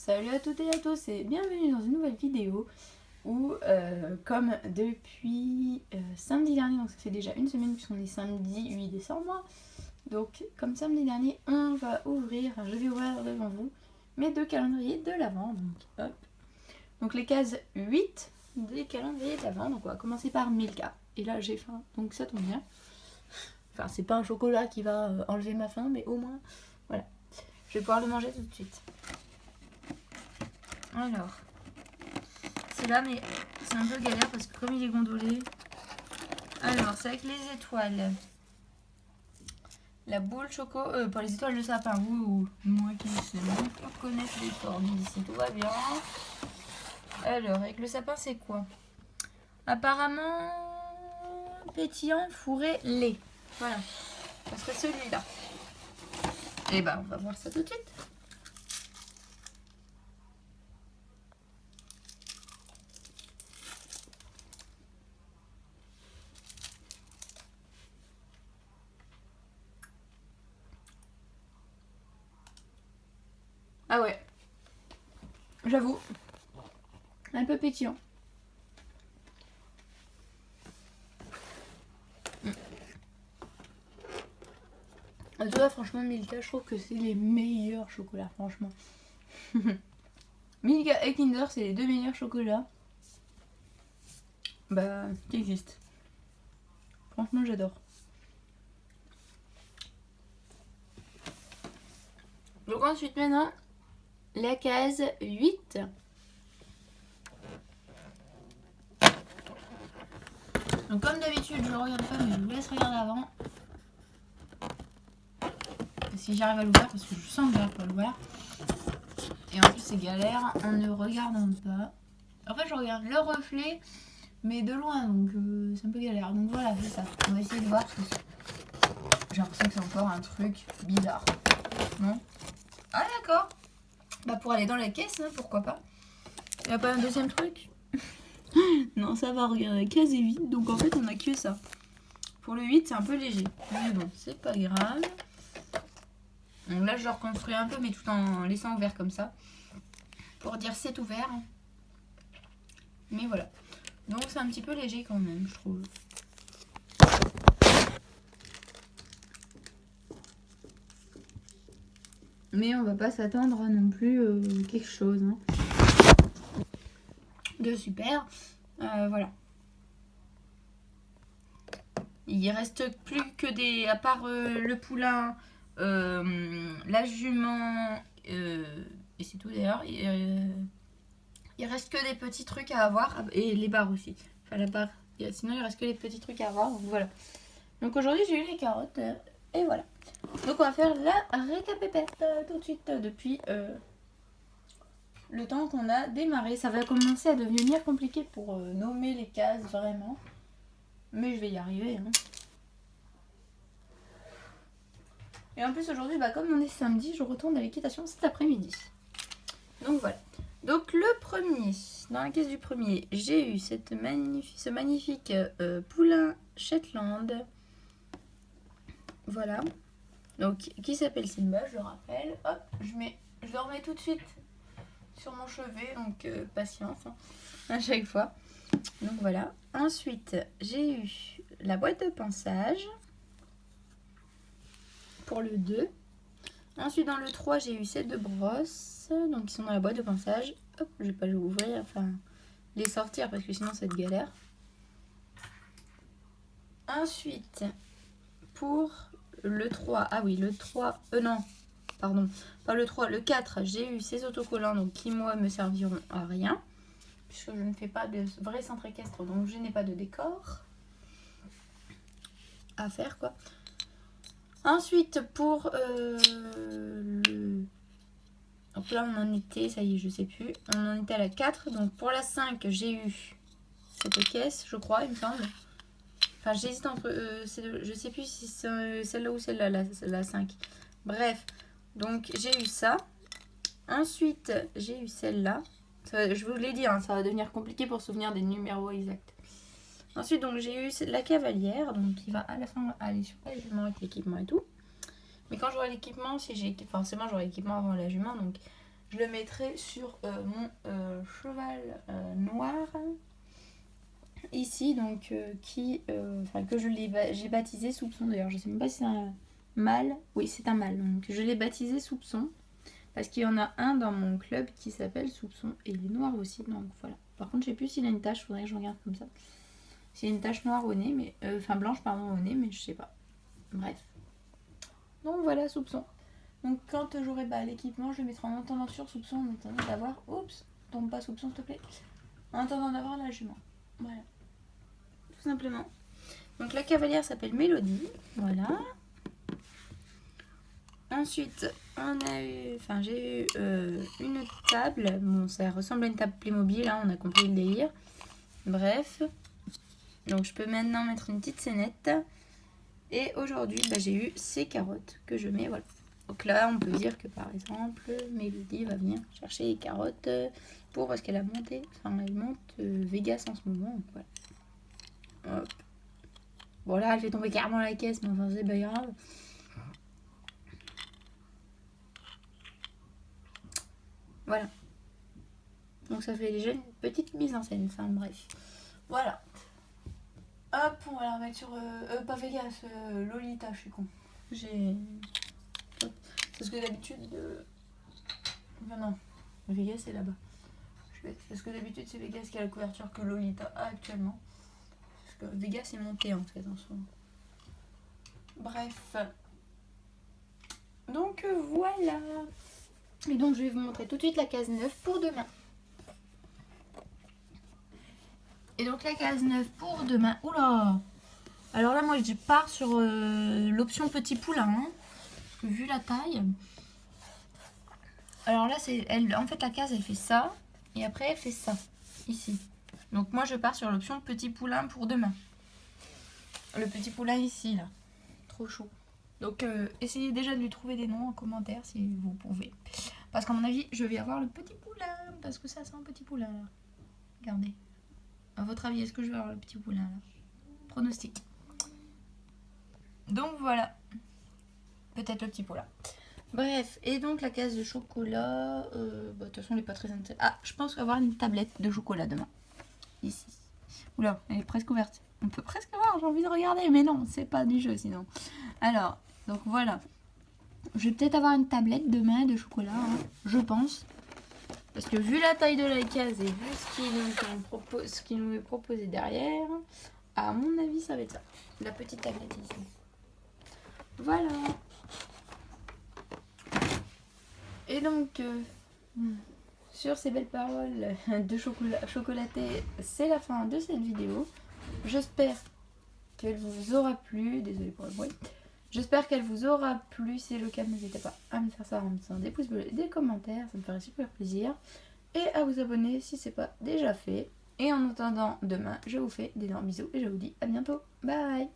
Salut à toutes et à tous et bienvenue dans une nouvelle vidéo où comme depuis samedi dernier, donc ça fait déjà une semaine puisqu'on est samedi 8 décembre, donc comme samedi dernier on va ouvrir, je vais ouvrir devant vous mes deux calendriers de l'Avent, donc hop, donc les cases 8 des calendriers de l'Avent, donc on va commencer par Milka, et là j'ai faim donc ça tombe bien, enfin c'est pas un chocolat qui va enlever ma faim mais au moins voilà, je vais pouvoir le manger tout de suite. Alors, c'est là, mais c'est un peu galère parce que comme il est gondolé. Alors, c'est avec les étoiles. La boule choco, pas les étoiles de sapin, ou moi qui sais même pas connaître les formes ici, tout va bien. Alors, avec le sapin, c'est quoi? Apparemment, pétillant, fourré, lait. Voilà, ça serait celui-là. Et ben, on va voir ça tout de suite. Ah ouais, j'avoue, un peu pétillant. En tout cas, franchement, Milka, je trouve que c'est les meilleurs chocolats, franchement. Milka et Kinder, c'est les deux meilleurs chocolats qui existent. Franchement, j'adore. Donc ensuite, maintenant, la case 8. Donc comme d'habitude, je regarde pas, mais je vous laisse regarder avant. Si j'arrive à l'ouvrir, parce que je sens que j'arrive pas à l'ouvrir. Et en plus, c'est galère en ne regardant pas. En fait, je regarde le reflet, mais de loin, donc c'est un peu galère. Donc voilà, c'est ça. On va essayer de voir, parce que j'ai l'impression que c'est encore un truc bizarre. Non? Ah d'accord. Bah pour aller dans la caisse, hein, pourquoi pas. Il n'y a pas un deuxième truc? Non, ça va, regarde, la case est vide, donc en fait on a que ça. Pour le 8, c'est un peu léger. Mais bon, c'est pas grave. Donc là, je le reconstruis un peu, mais tout en laissant ouvert comme ça. Pour dire c'est ouvert. Mais voilà. Donc c'est un petit peu léger quand même, je trouve. Mais on va pas s'attendre à non plus quelque chose. Hein. De super. Voilà. Il reste plus que des... À part le poulain, la jument, et c'est tout d'ailleurs. Il reste que des petits trucs à avoir. Et les barres aussi. Enfin la barre. Sinon il reste que les petits trucs à avoir. Donc voilà. Donc aujourd'hui j'ai eu les carottes. Et voilà. Donc on va faire la récapépète tout de suite depuis le temps qu'on a démarré. Ça va commencer à devenir compliqué pour nommer les cases vraiment. Mais je vais y arriver. Hein. Et en plus aujourd'hui, comme on est samedi, je retourne à l'équitation cet après-midi. Donc voilà. Donc le premier, dans la caisse du premier, j'ai eu ce magnifique poulain Shetland. Voilà. Donc qui s'appelle Simba, je le rappelle. Hop, je le remets tout de suite sur mon chevet, donc patience hein, à chaque fois. Donc voilà. Ensuite, j'ai eu la boîte de pinçage pour le 2. Ensuite, dans le 3, j'ai eu celle de brosse. Donc, ils sont dans la boîte de pinçage. Hop, je vais pas l'ouvrir, enfin, les sortir parce que sinon, ça va être galère. Ensuite, pour le 3, ah oui, le 3, non, pardon, pas le 3, le 4, j'ai eu ces autocollants, donc qui, moi, me serviront à rien. Puisque je ne fais pas de vrai centre équestre, donc je n'ai pas de décor à faire, quoi. Ensuite, pour donc là, on en était, ça y est, je sais plus. On en était à la 4. Donc pour la 5, j'ai eu cette caisse, je crois, il me semble. Enfin, j'hésite entre... je sais plus si c'est celle-là ou celle-là, la 5. Bref, donc j'ai eu ça. Ensuite, j'ai eu celle-là. Je vous l'ai dit, hein, ça va devenir compliqué pour se souvenir des numéros exacts. Ensuite, donc j'ai eu la cavalière, donc qui va à la fin aller sur la jument avec l'équipement et tout. Mais quand j'aurai l'équipement, forcément j'aurai l'équipement avant la jument, donc Je le mettrai sur mon cheval noir. Ici, donc, que j'ai baptisé Soupçon. D'ailleurs, je sais même pas si c'est un mâle. Oui, c'est un mâle. Donc, je l'ai baptisé Soupçon. Parce qu'il y en a un dans mon club qui s'appelle Soupçon. Et il est noir aussi. Donc, voilà. Par contre, je sais plus s'il a une tache. Faudrait que je regarde comme ça. S'il y a une tache noire au nez. Mais, blanche, pardon, au nez. Mais je sais pas. Bref. Donc, voilà, Soupçon. Donc, quand j'aurai l'équipement, je le mettrai en attendant sur Soupçon. En attendant d'avoir... Oups, tombe pas Soupçon, s'il te plaît. En attendant d'avoir la jument. Voilà. Tout simplement. Donc la cavalière s'appelle Mélodie, voilà. Ensuite, j'ai eu une table. Bon, ça ressemble à une table Playmobil, hein, on a compris le délire. Bref. Donc je peux maintenant mettre une petite scénette. Et aujourd'hui, j'ai eu ces carottes que je mets, voilà. Donc là, on peut dire que par exemple, Mélodie va venir chercher les carottes parce qu'elle a monté, elle monte Vegas en ce moment, donc voilà. Hop. Bon là elle fait tomber carrément la caisse, mais enfin c'est pas grave. Voilà. Donc ça fait déjà une petite mise en scène, enfin bref. Voilà. Hop, on va la remettre sur... pas Vegas, Lolita, je suis con. Parce que d'habitude... Enfin non, Vegas c'est là-bas. Parce que d'habitude c'est Vegas qui a la couverture que Lolita a actuellement. Parce que Vegas est monté en fait en ce moment. Bref. Donc voilà. Et donc je vais vous montrer tout de suite la case 9 pour demain. Et donc la case 9 pour demain. Oula! Alors là moi je pars sur l'option petit poulain. Hein, vu la taille. Alors là en fait la case elle fait ça. Et après elle fait ça. Ici. Donc moi je pars sur l'option petit poulain pour demain. Le petit poulain ici là. Trop chaud. Donc essayez déjà de lui trouver des noms en commentaire si vous pouvez. Parce qu'à mon avis, je vais avoir le petit poulain. Parce que ça sent un petit poulain là. Regardez. À votre avis, est-ce que je vais avoir le petit poulain là? Pronostic. Donc voilà. Peut-être le petit poulain. Bref, et donc la case de chocolat. De toute façon, elle n'est pas très intéressante. Ah, je pense avoir une tablette de chocolat demain. Ici. Oula, elle est presque ouverte. On peut presque voir, j'ai envie de regarder. Mais non, c'est pas du jeu sinon. Alors, donc voilà. Je vais peut-être avoir une tablette demain de chocolat, hein, je pense. Parce que vu la taille de la case et vu ce qui nous est proposé derrière, à mon avis, ça va être ça. La petite tablette ici. Voilà. Et donc, sur ces belles paroles de chocolaté, c'est la fin de cette vidéo. J'espère qu'elle vous aura plu. Désolée pour le bruit. J'espère qu'elle vous aura plu. Si c'est le cas, n'hésitez pas à me faire ça en mettant des pouces bleus et des commentaires. Ça me ferait super plaisir. Et à vous abonner si ce n'est pas déjà fait. Et en attendant demain, je vous fais d'énormes bisous et je vous dis à bientôt. Bye!